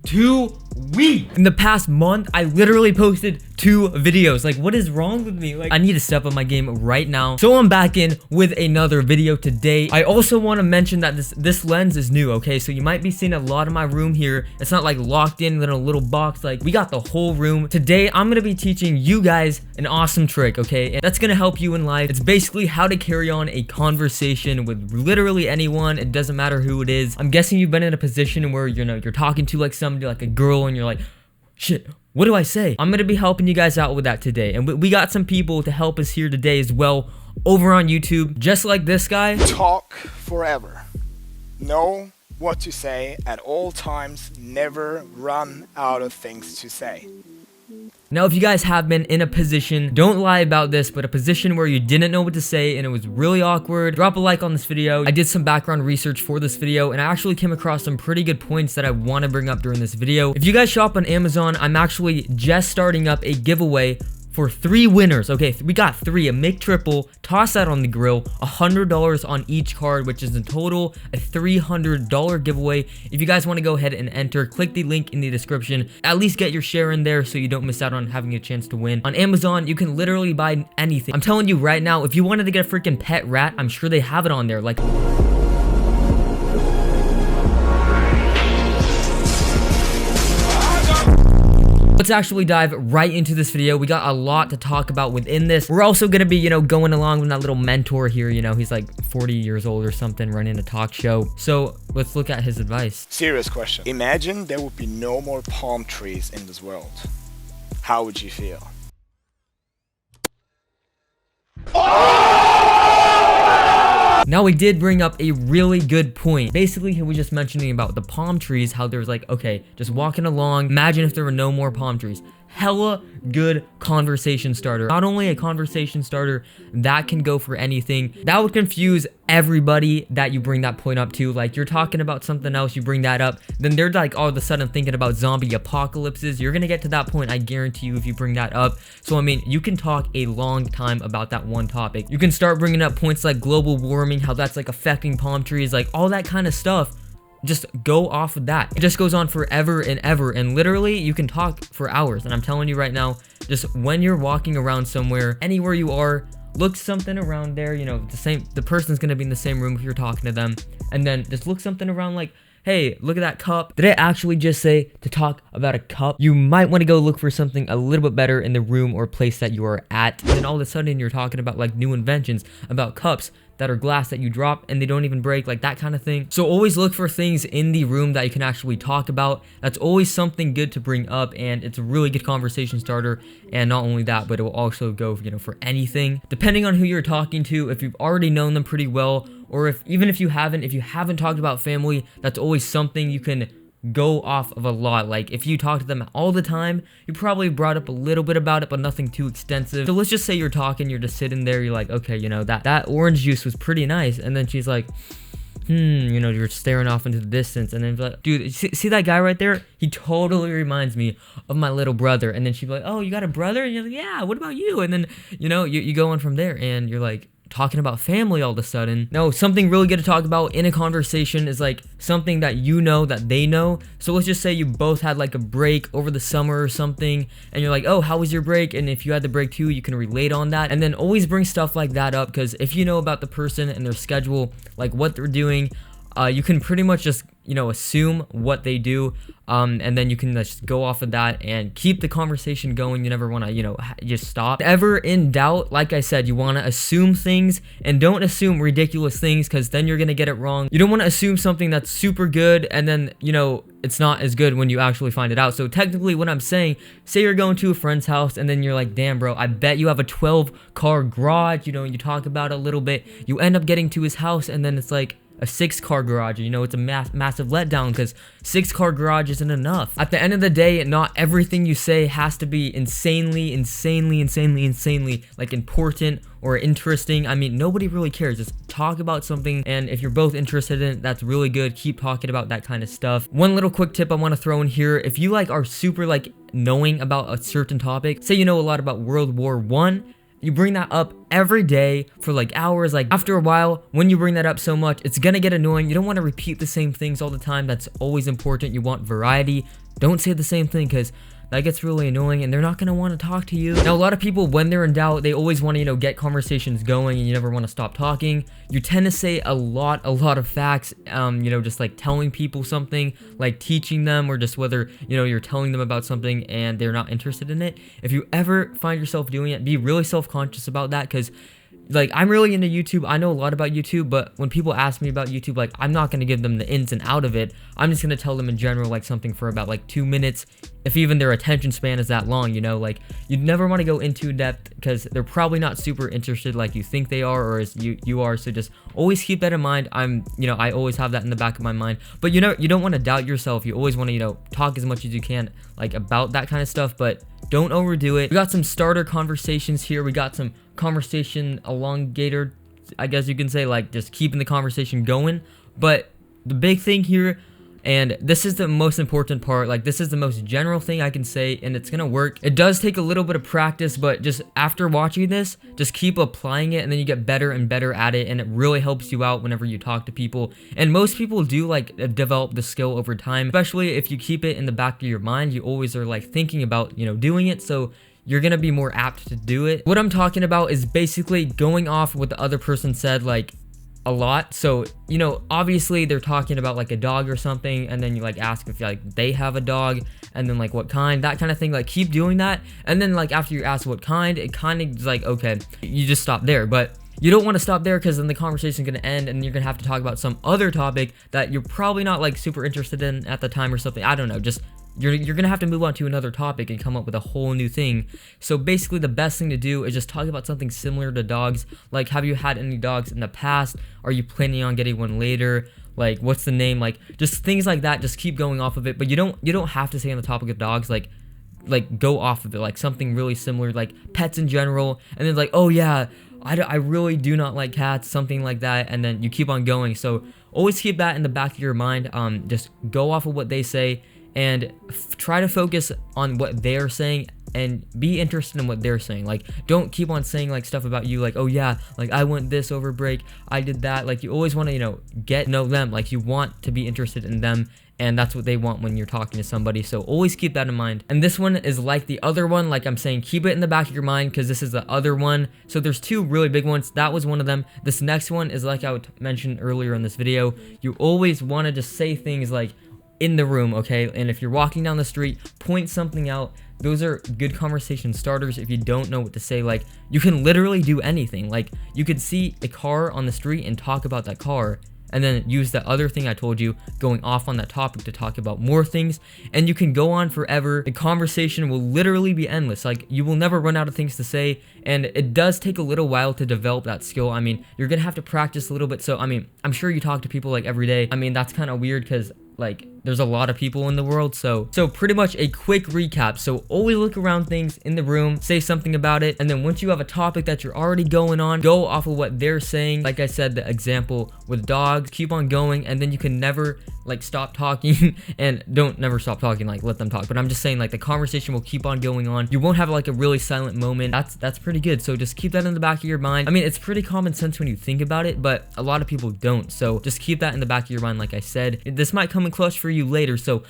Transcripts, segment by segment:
2 weeks. In the past month, I literally posted 2 videos. Like, what is wrong with me? Like, I need to step up my game right now. So I'm back in with another video today. I also want to mention that this lens is new, okay? So you might be seeing a lot of my room here. It's not like locked in a little box. Like, we got the whole room. Today, I'm gonna be teaching you guys an awesome trick, okay? And that's gonna help you in life. It's basically how to carry on a conversation with literally anyone. It doesn't matter who it is. I'm guessing you've been in a position where you're talking to like somebody, like a girl, and you're like, shit, what do I say? I'm gonna be helping you guys out with that today. And we got some people to help us here today as well over on YouTube, just like this guy. Talk forever. Know what to say at all times. Never run out of things to say. Now, if you guys have been in a position, don't lie about this, but a position where you didn't know what to say and it was really awkward, drop a like on this video. I did some background research for this video and I actually came across some pretty good points that I want to bring up during this video. If you guys shop on Amazon, I'm actually just starting up a giveaway for 3 winners. Okay, we got 3, a McTriple, toss that on the grill, $100 on each card, which is in total a $300 giveaway. If you guys want to go ahead and enter, click the link in the description. At least get your share in there so you don't miss out on having a chance to win. On Amazon, you can literally buy anything. I'm telling you right now, if you wanted to get a freaking pet rat, I'm sure they have it on there. Like, let's actually dive right into this video. We got a lot to talk about within this. We're also gonna be, going along with that little mentor here. He's like 40 years old or something, running a talk show. So let's look at his advice. Serious question. Imagine there would be no more palm trees in this world. How would you feel? Now, we did bring up a really good point. Basically, he was just mentioning about the palm trees, how there's like, okay, just walking along. Imagine if there were no more palm trees. Hella good conversation starter. Not only a conversation starter that can go for anything. That would confuse everybody that you bring that point up to. Like, you're talking about something else, you bring that up, then they're like all of a sudden thinking about zombie apocalypses. You're gonna get to that point, I guarantee you, if you bring that up. So I mean, you can talk a long time about that one topic. You can start bringing up points like global warming, how that's like affecting palm trees, like all that kind of stuff. Just go off of that. It just goes on forever and ever, and literally you can talk for hours. And I'm telling you right now, just when you're walking around somewhere, anywhere you are, look something around there. The person's gonna be in the same room if you're talking to them, and then just look something around like, hey, look at that cup. Did I actually just say to talk about a cup? You might want to go look for something a little bit better in the room or place that you are at. And then all of a sudden you're talking about like new inventions, about cups that are glass that you drop and they don't even break, like that kind of thing. So always look for things in the room that you can actually talk about. That's always something good to bring up, and it's a really good conversation starter. And not only that, but it will also go for anything, depending on who you're talking to. If you've already known them pretty well, or even if you haven't talked about family, that's always something you can go off of a lot. Like, if you talk to them all the time, you probably brought up a little bit about it, but nothing too extensive. So let's just say you're talking, you're just sitting there, you're like, okay, that orange juice was pretty nice, and then she's like, you're staring off into the distance, and then you're like, dude, see that guy right there? He totally reminds me of my little brother. And then she'd be like, oh, you got a brother? And you're like, yeah, what about you? And then you go on from there, and you're like talking about family all of a sudden. No, something really good to talk about in a conversation is like something that that they know. So let's just say you both had like a break over the summer or something, and you're like, oh, how was your break? And if you had the break too, you can relate on that. And then always bring stuff like that up, because if you know about the person and their schedule, like what they're doing, you can pretty much just assume what they do, and then you can just go off of that and keep the conversation going. You never want to just stop. Ever in doubt, like I said, you want to assume things, and don't assume ridiculous things, because then you're gonna get it wrong. You don't want to assume something that's super good and then it's not as good when you actually find it out. So technically what I'm saying, say you're going to a friend's house and then you're like, damn bro, I bet you have a 12-car garage. You talk about it a little bit, you end up getting to his house, and then it's like a 6-car garage. It's a massive letdown, because 6-car garage isn't enough. At the end of the day, not everything you say has to be insanely like important or interesting. I mean, nobody really cares. Just talk about something, and if you're both interested in it, that's really good. Keep talking about that kind of stuff. One little quick tip I want to throw in here: if you are super knowing about a certain topic, say you know a lot about World War I, you bring that up every day for hours. After a while, when you bring that up so much, it's gonna get annoying. You don't want to repeat the same things all the time. That's always important. You want variety. don't say the same thing, because that gets really annoying and they're not going to want to talk to you. Now, a lot of people, when they're in doubt, they always want to, get conversations going, and you never want to stop talking. You tend to say a lot of facts, just like telling people something, like teaching them, or just whether, you're telling them about something and they're not interested in it. If you ever find yourself doing it, be really self-conscious about that, because like, I'm really into YouTube. I know a lot about YouTube, but when people ask me about YouTube, like, I'm not going to give them the ins and out of it. I'm just going to tell them in general, like, something for about, like, 2 minutes, if even their attention span is that long, like, you'd never want to go into depth, because they're probably not super interested like you think they are, or as you are, so just always keep that in mind. I always have that in the back of my mind, but you don't want to doubt yourself. You always want to, talk as much as you can, like, about that kind of stuff, but don't overdo it. We got some starter conversations here. We got some conversation elongator, I guess you can say, like, just keeping the conversation going. But the big thing here, and this is the most important part, like, this is the most general thing I can say, and it's gonna work. It does take a little bit of practice, but just after watching this, just keep applying it, and then you get better and better at it, and it really helps you out whenever you talk to people. And most people do, like, develop the skill over time, especially if you keep it in the back of your mind. You always are, like, thinking about, doing it, so you're gonna be more apt to do it. What I'm talking about is basically going off what the other person said, like, a lot. So, obviously they're talking about, like, a dog or something, and then you, like, ask if, like, they have a dog, and then, like, what kind, that kind of thing. Like, keep doing that, and then, like, after you ask what kind, it kind of is like, okay, you just stop there. But you don't want to stop there, because then the conversation is going to end, and you're going to have to talk about some other topic that you're probably not, like, super interested in at the time or something. I don't know, just you're gonna have to move on to another topic and come up with a whole new thing. So basically, the best thing to do is just talk about something similar to dogs. Like, have you had any dogs in the past? Are you planning on getting one later? Like, what's the name? Like, just things like that. Just keep going off of it. But you don't have to stay on the topic of dogs. Like go off of it, like something really similar, like pets in general. And then, like, oh yeah, I really do not like cats, something like that, and then you keep on going. So always keep that in the back of your mind. Just go off of what they say, and try to focus on what they're saying, and be interested in what they're saying. Like, don't keep on saying, like, stuff about you, like, oh yeah, like, I went this over break, I did that. Like, you always want to, get to know them. Like, you want to be interested in them, and that's what they want when you're talking to somebody. So always keep that in mind. And this one is like the other one. Like I'm saying, keep it in the back of your mind, because this is the other one. So there's two really big ones. That was one of them. This next one is, like I mentioned earlier in this video, you always want to just say things like, in the room, okay? And if you're walking down the street, point something out. Those are good conversation starters. If you don't know what to say, like, you can literally do anything. Like, you could see a car on the street and talk about that car, and then use the other thing I told you, going off on that topic to talk about more things, and you can go on forever. The conversation will literally be endless. Like, you will never run out of things to say, and it does take a little while to develop that skill. I mean, you're gonna have to practice a little bit. So, I mean, I'm sure you talk to people, like, every day. I mean, that's kind of weird, because, like, there's a lot of people in the world. So pretty much a quick recap. So always look around things in the room, say something about it, and then once you have a topic that you're already going on, go off of what they're saying. Like I said, the example with dogs, keep on going, and then you can never, like, stop talking. And don't never stop talking, like, let them talk. But I'm just saying, like, the conversation will keep on going on. You won't have, like, a really silent moment. That's pretty good. So just keep that in the back of your mind. I mean, it's pretty common sense when you think about it, but a lot of people don't. So just keep that in the back of your mind. Like I said, this might come in clutch for you later, so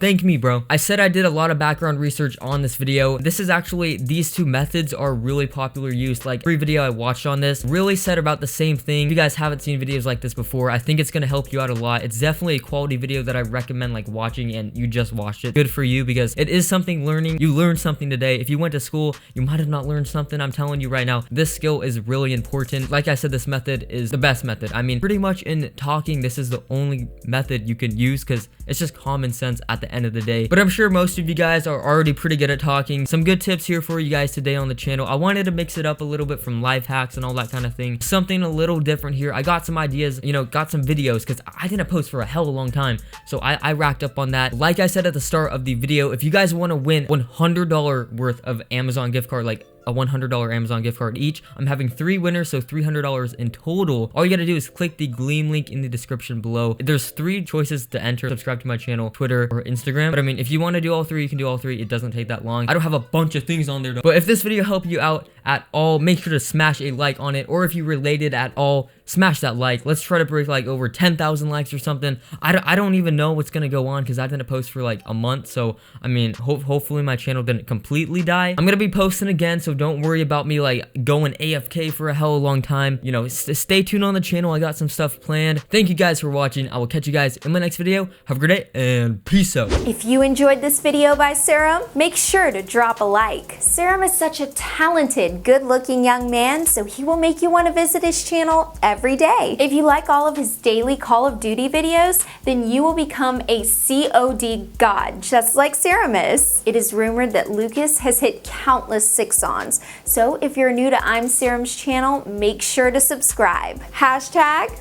thank me, bro. I said I did a lot of background research on this video. This is actually, these two methods are really popular use. Like, every video I watched on this really said about the same thing. If you guys haven't seen videos like this before, I think it's gonna help you out a lot. It's definitely a quality video that I recommend, like, watching, and you just watched it. Good for you, because it is something learning. You learned something today. If you went to school, you might have not learned something. I'm telling you right now, this skill is really important. Like I said, this method is the best method. I mean, pretty much in talking, this is the only method you can use, because it's just common sense at the end of the day. But I'm sure most of you guys are already pretty good at talking. Some good tips here for you guys today on the channel. I wanted to mix it up a little bit from life hacks and all that kind of thing. Something a little different here. I got some ideas, got some videos, because I didn't post for a hell of a long time. So I racked up on that. Like I said at the start of the video, if you guys want to win $100 worth of Amazon gift card, like a $100 Amazon gift card each, I'm having 3 winners, so $300 in total. All you gotta do is click the Gleam link in the description below. There's 3 choices to enter: subscribe to my channel, Twitter, or Instagram. But I mean, if you want to do all 3, you can do all 3. It doesn't take that long. I don't have a bunch of things on there though. But if this video helped you out at all, make sure to smash a like on it. Or if you related at all, smash that like. Let's try to break like over 10,000 likes or something. I don't even know what's gonna go on because I didn't post for like a month. So I mean, hopefully my channel didn't completely die. I'm gonna be posting again, so don't worry about me like going AFK for a hell of a long time. You know, stay tuned on the channel. I got some stuff planned. Thank you guys for watching. I will catch you guys in my next video. Have a great day and peace out. If you enjoyed this video by Serum, make sure to drop a like. Serum is such a talented, good-looking young man, so he will make you want to visit his channel every day. If you like all of his daily Call of Duty videos, then you will become a COD god, just like Serum is. It is rumored that Lucas has hit countless 6-ons, so if you're new to ImSerum's channel, make sure to subscribe.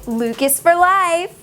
#Lucas for life.